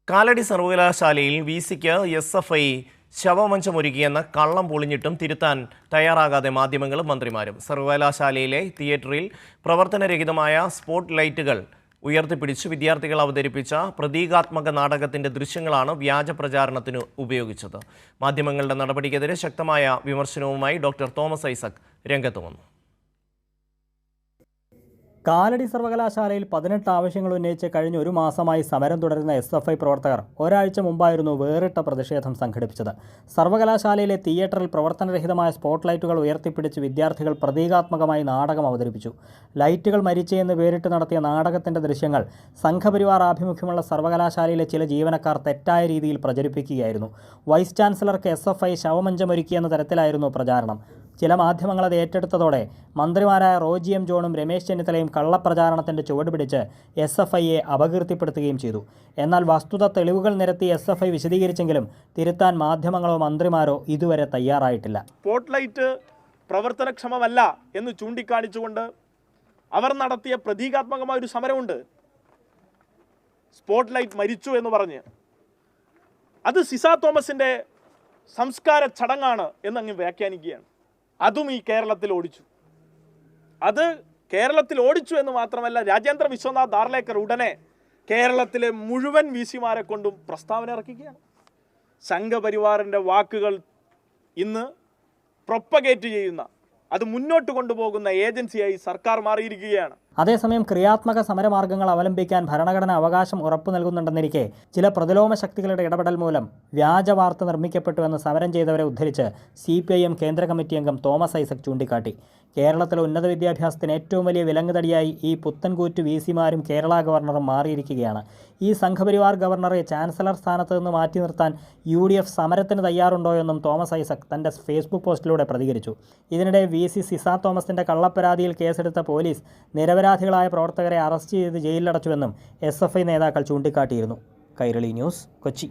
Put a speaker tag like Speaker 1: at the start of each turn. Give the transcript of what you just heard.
Speaker 1: കാലടി സർവകലാശാലയിൽ വിസിക്ക് എസ്എഫ്ഐ ശവമഞ്ചമൊരുക്കിയെന്ന കള്ളം പൊളിഞ്ഞിട്ടും തിരുത്താൻ തയ്യാറാകാതെ മാധ്യമങ്ങളും മന്ത്രിമാരും. സർവകലാശാലയിലെ തിയേറ്ററിൽ പ്രവർത്തനരഹിതമായ സ്പോട്ട് ലൈറ്റുകൾ ഉയർത്തിപ്പിടിച്ച് വിദ്യാർത്ഥികൾ അവതരിപ്പിച്ച പ്രതീകാത്മക നാടകത്തിന്റെ ദൃശ്യങ്ങളാണ് വ്യാജ പ്രചാരണത്തിന് ഉപയോഗിച്ചത്. മാധ്യമങ്ങളുടെ നടപടിക്കെതിരെ ശക്തമായ വിമർശനവുമായി ഡോക്ടർ തോമസ് ഐസക് രംഗത്ത് വന്നു.
Speaker 2: കാലടി സർവകലാശാലയിൽ 18 ആവശ്യങ്ങൾ ഉന്നയിച്ച് കഴിഞ്ഞ ഒരു മാസമായി സമരം തുടരുന്ന എസ്എഫ്ഐ പ്രവർത്തകർ ഒരാഴ്ച മുമ്പായിരുന്നു വേറിട്ട പ്രതിഷേധം സംഘടിപ്പിച്ചത്. സർവകലാശാലയിലെ തിയേറ്ററിൽ പ്രവർത്തനരഹിതമായ സ്പോട്ട് ലൈറ്റുകൾ ഉയർത്തിപ്പിടിച്ച് വിദ്യാർത്ഥികൾ പ്രതീകാത്മകമായി നാടകം അവതരിപ്പിച്ചു. ലൈറ്റുകൾ മരിച്ചേ എന്ന് പേരിട്ട് നടത്തിയ നാടകത്തിന്റെ ദൃശ്യങ്ങൾ സംഘപരിവാർ ആഭിമുഖ്യമുള്ള സർവകലാശാലയിലെ ചില ജീവനക്കാർ തെറ്റായ രീതിയിൽ പ്രചരിപ്പിക്കുകയായിരുന്നു. വൈസ് ചാൻസലർക്ക് എസ്എഫ്ഐ ശവമഞ്ചമൊരുക്കിയെന്ന തരത്തിലായിരുന്നു പ്രചാരണം. ചില മാധ്യമങ്ങൾ അത് ഏറ്റെടുത്തതോടെ മന്ത്രിമാരായ റോജി എം ജോണും രമേശ് ചെന്നിത്തലയും കള്ളപ്രചാരണത്തിൻ്റെ ചുവടുപിടിച്ച് എസ്എഫ്ഐയെ അപകീർത്തിപ്പെടുത്തുകയും ചെയ്തു. എന്നാൽ വസ്തുത തെളിവുകൾ നിരത്തി എസ്എഫ്ഐ വിശദീകരിച്ചെങ്കിലും തിരുത്താൻ മാധ്യമങ്ങളോ മന്ത്രിമാരോ ഇതുവരെ തയ്യാറായിട്ടില്ല.
Speaker 3: സ്പോട്ട് ലൈറ്റ് പ്രവർത്തനക്ഷമമല്ല എന്ന് ചൂണ്ടിക്കാണിച്ചുകൊണ്ട് അവർ നടത്തിയ പ്രതീകാത്മകമായ ഒരു സമരമുണ്ട്. സ്പോട്ട് ലൈറ്റ് മരിച്ചു എന്ന് പറഞ്ഞ് അത് സിസ തോമസിൻ്റെ സംസ്കാര ചടങ്ങാണ് എന്നങ്ങ് വ്യാഖ്യാനിക്കുകയാണ്. അതും ഈ കേരളത്തിൽ ഓടിച്ചു. അത് കേരളത്തിൽ ഓടിച്ചു എന്ന് മാത്രമല്ല, രാജേന്ദ്ര വിശ്വനാഥ് ദാർലേക്കർ ഉടനെ കേരളത്തിലെ മുഴുവൻ വിസിമാരെ കൊണ്ടും പ്രസ്താവന ഇറക്കുകയാണ്. സംഘപരിവാറിൻ്റെ വാക്കുകൾ ഇന്ന് പ്രൊപ്പഗേറ്റ് ചെയ്യുന്ന, അത് മുന്നോട്ട് കൊണ്ടുപോകുന്ന ഏജൻസിയായി സർക്കാർ മാറിയിരിക്കുകയാണ്.
Speaker 2: അതേസമയം ക്രിയാത്മക സമരമാർഗങ്ങൾ അവലംബിക്കാൻ ഭരണഘടന അവകാശം ഉറപ്പു നൽകുന്നുണ്ടെന്നിരിക്കെ ചില പ്രതിലോമ ശക്തികളുടെ ഇടപെടൽ മൂലം വ്യാജ വാർത്ത നിർമ്മിക്കപ്പെട്ടുവെന്ന് സമരം ചെയ്തവരെ ഉദ്ധരിച്ച് CPIM കേന്ദ്ര കമ്മിറ്റി അംഗം തോമസ് ഐസക് ചൂണ്ടിക്കാട്ടി. കേരളത്തിലെ ഉന്നത വിദ്യാഭ്യാസത്തിന് ഏറ്റവും വലിയ വിലങ്ങുതടിയായി ഈ പുത്തൻകൂറ്റ് വിസിമാരും കേരള ഗവർണറും മാറിയിരിക്കുകയാണ്. ഈ സംഘപരിവാർ ഗവർണറെ ചാൻസലർ സ്ഥാനത്ത് നിന്ന് മാറ്റി നിർത്താൻ UDF സമരത്തിന് തയ്യാറുണ്ടോയെന്നും തോമസ് ഐസക് തൻ്റെ ഫേസ്ബുക്ക് പോസ്റ്റിലൂടെ പ്രതികരിച്ചു. ഇതിനിടെ VC സിസ തോമസിൻ്റെ കള്ളപ്പരാതിയിൽ കേസെടുത്ത പോലീസ് നിരപരാധികളായ പ്രവർത്തകരെ അറസ്റ്റ് ചെയ്ത് ജയിലിലടച്ചുവെന്നും SFI നേതാക്കൾ ചൂണ്ടിക്കാട്ടിയിരുന്നു. കൈരളി ന്യൂസ്, കൊച്ചി.